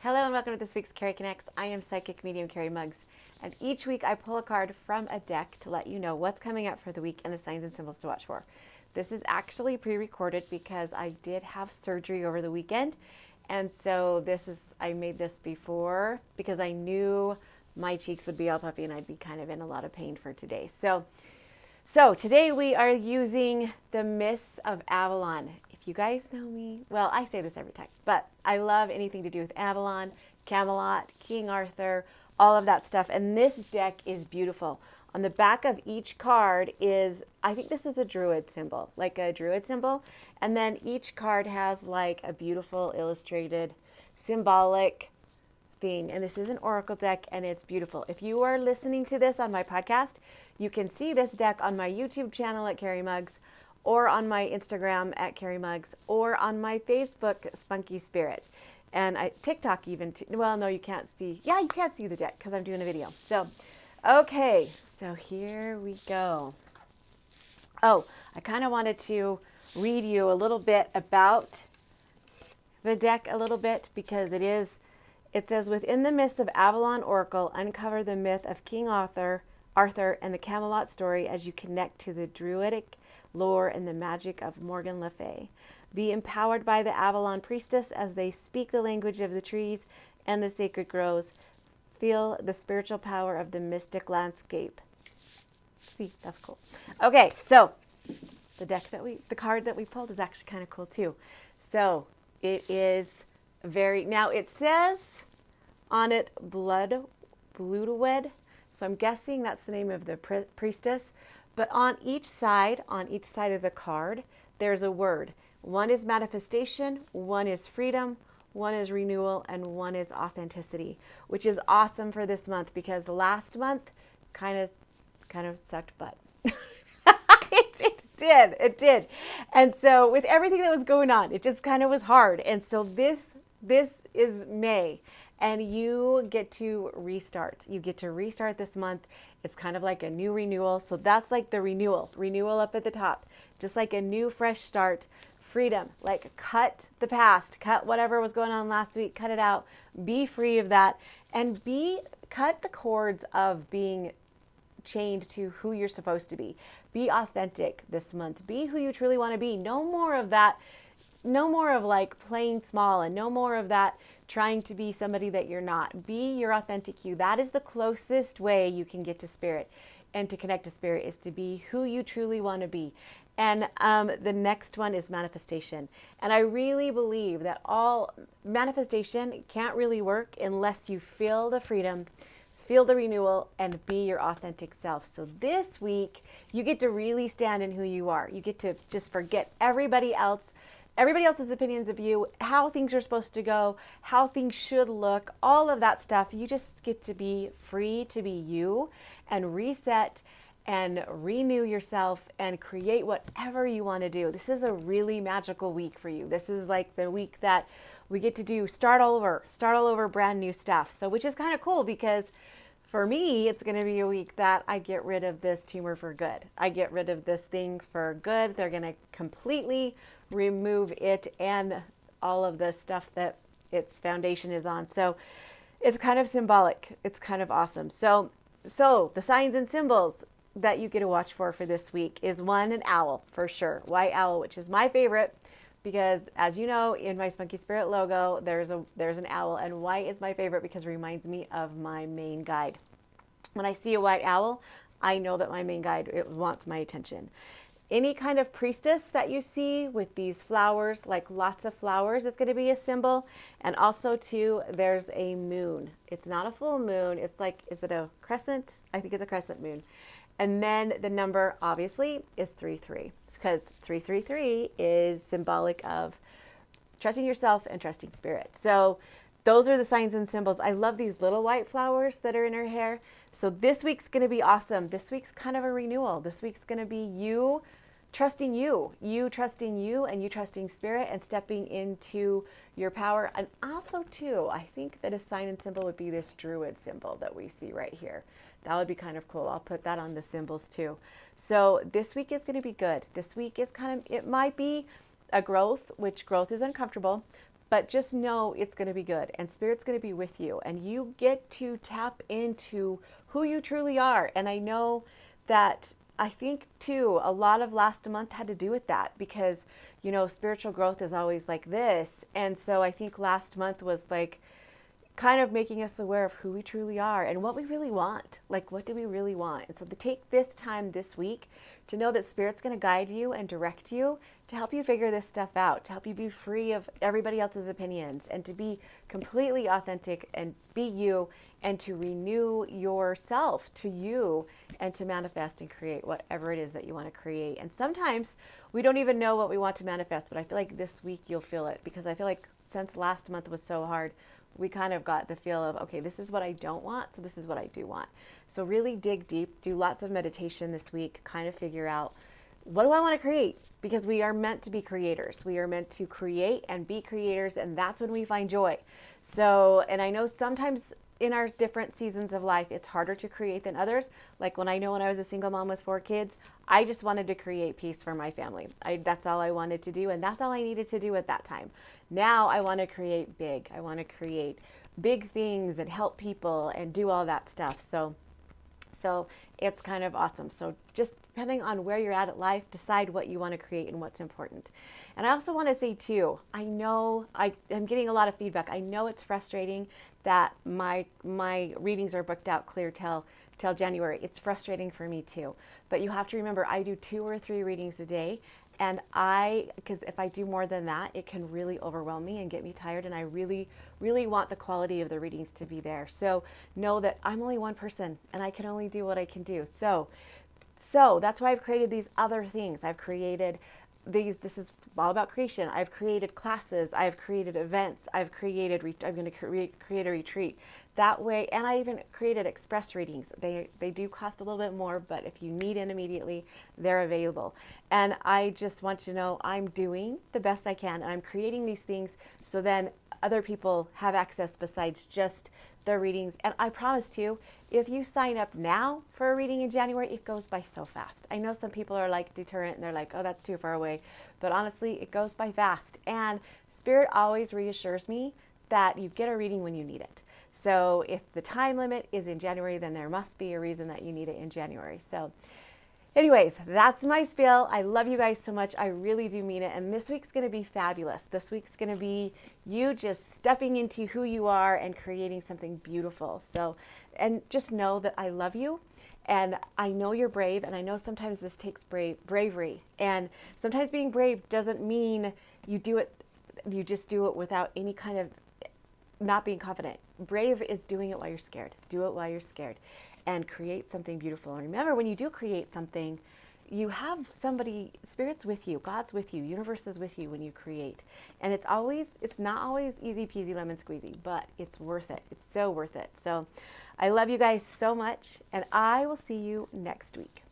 Hello and welcome to this week's Cari Connects. I am psychic medium Cari Muggs, and each week I pull a card from a deck to let you know what's coming up for the week and the signs and symbols to watch for. This is actually pre-recorded because I did have surgery over the weekend, and so I made this before because I knew my cheeks would be all puffy and I'd be kind of in a lot of pain for today. So today we are using the Mists of Avalon. If you guys know me, well, I say this every time, but I love anything to do with Avalon, Camelot, King Arthur, all of that stuff. And this deck is beautiful. On the back of each card is, I think this is a druid symbol, like a druid symbol. And then each card has like a beautiful illustrated symbolic thing. And this is an oracle deck and it's beautiful. If you are listening to this on my podcast, you can see this deck on my YouTube channel at Cari Muggs, or on my Instagram at Cari Muggs, or on my Facebook Spunky Spirit, and TikTok even too. Well, no, you can't see. Yeah, you can't see the deck because I'm doing a video. So, okay, so here we go. Oh, I kind of wanted to read you a little bit about the deck a little bit because it says, within the mists of Avalon Oracle, uncover the myth of King Arthur and the Camelot story as you connect to the druidic lore and the magic of Morgan Le Fay. Be empowered by the Avalon priestess as they speak the language of the trees and the sacred groves. Feel the spiritual power of the mystic landscape. See, that's cool. Okay, so the card that we pulled is actually kind of cool too. So it is now it says on it Bloodwed. So I'm guessing that's the name of the priestess. But on each side of the card, there's a word. One is manifestation, one is freedom, one is renewal, and one is authenticity, which is awesome for this month because last month kind of sucked butt. It did. And so with everything that was going on, it just kind of was hard. And so this is May. And you get to restart. You get to restart this month. It's kind of like a new renewal. So that's like the renewal up at the top. Just like a new fresh start. Freedom, like cut the past, cut whatever was going on last week, cut it out, be free of that, and cut the cords of being chained to who you're supposed to be. Be authentic this month. Be who you truly want to be. No more of that. No more of like playing small, and no more of that trying to be somebody that you're not. Be your authentic you. That is the closest way you can get to spirit and to connect to spirit, is to be who you truly want to be. And the next one is manifestation. And I really believe that all manifestation can't really work unless you feel the freedom, feel the renewal, and be your authentic self. So this week, you get to really stand in who you are. You get to just forget everybody else's opinions of you, how things are supposed to go, how things should look, all of that stuff. You just get to be free to be you and reset and renew yourself and create whatever you want to do. This is a really magical week for you. This is like the week that we get to start all over brand new stuff. So, which is kind of cool because for me, it's going to be a week that I get rid of this tumor for good. I get rid of this thing for good. They're going to completely remove it and all of the stuff that its foundation is on. So it's kind of symbolic. It's kind of awesome. So the signs and symbols that you get to watch for this week is one, an owl for sure. White owl, which is my favorite because, as you know, in my Spunky Spirit logo, there's an owl, and white is my favorite because it reminds me of my main guide. When I see a white owl, I know that my main guide, it wants my attention. Any kind of priestess that you see with these flowers, like lots of flowers, is going to be a symbol. And also too, there's a moon. It's not a full moon. It's like, is it a crescent? I think it's a crescent moon. And then the number obviously is 33 because 333 is symbolic of trusting yourself and trusting spirit. So those are the signs and symbols. I love these little white flowers that are in her hair. So this week's going to be awesome. This week's kind of a renewal. This week's going to be you trusting you trusting you, and you trusting spirit and stepping into your power. And also too, I think that a sign and symbol would be this druid symbol that we see right here. That would be kind of cool. I'll put that on the symbols too. So this week is going to be good. This week is it might be a growth, which growth is uncomfortable, But just know it's going to be good and Spirit's going to be with you and you get to tap into who you truly are. And I know that I think too, a lot of last month had to do with that because, spiritual growth is always like this. And so I think last month was like, kind of making us aware of who we truly are and what we really want. Like, what do we really want? And so to take this time this week to know that Spirit's going to guide you and direct you to help you figure this stuff out, to help you be free of everybody else's opinions and to be completely authentic and be you and to renew yourself to you and to manifest and create whatever it is that you want to create. And sometimes we don't even know what we want to manifest, but I feel like this week you'll feel it because I feel like since last month was so hard, we kind of got the feel of, okay, this is what I don't want, so this is what I do want. So really dig deep, do lots of meditation this week, kind of figure out, what do I want to create? Because we are meant to be creators. We are meant to create and be creators, and that's when we find joy. So, and I know sometimes in our different seasons of life, it's harder to create than others. Like when I was a single mom with 4 kids, I just wanted to create peace for my family. That's all I wanted to do, and that's all I needed to do at that time. Now I want to create big. I want to create big things and help people and do all that stuff. So it's kind of awesome. So just depending on where you're at life, decide what you want to create and what's important. And I also want to say too, I know I'm getting a lot of feedback. I know it's frustrating that my readings are booked out clear till January. It's frustrating for me too. But you have to remember, I do 2 or 3 readings a day. And because if I do more than that, it can really overwhelm me and get me tired. And I really, really want the quality of the readings to be there. So know that I'm only one person and I can only do what I can do. So that's why I've created these other things. I've created this is all about creation. I've created classes, I've created events, I'm going to create a retreat. That way, and I even created express readings. They do cost a little bit more, but if you need it immediately, they're available. And I just want you to know I'm doing the best I can, and I'm creating these things so then other people have access besides just the readings. And I promise you, if you sign up now for a reading in January, it goes by so fast. I know some people are like deterrent and they're like, oh, that's too far away. But honestly, it goes by fast. And Spirit always reassures me that you get a reading when you need it. So if the time limit is in January, then there must be a reason that you need it in January. So anyways, that's my spiel. I love you guys so much. I really do mean it. And this week's going to be fabulous. This week's going to be you just stepping into who you are and creating something beautiful. So, and just know that I love you. And I know you're brave. And I know sometimes this takes bravery. And sometimes being brave doesn't mean you just do it without any kind of not being confident. Brave is doing it while you're scared. Do it while you're scared and create something beautiful. And remember, when you do create something, you have somebody, Spirit's with you, God's with you, universe is with you when you create. And it's not always easy peasy lemon squeezy, but it's worth it. It's so worth it. So I love you guys so much, and I will see you next week.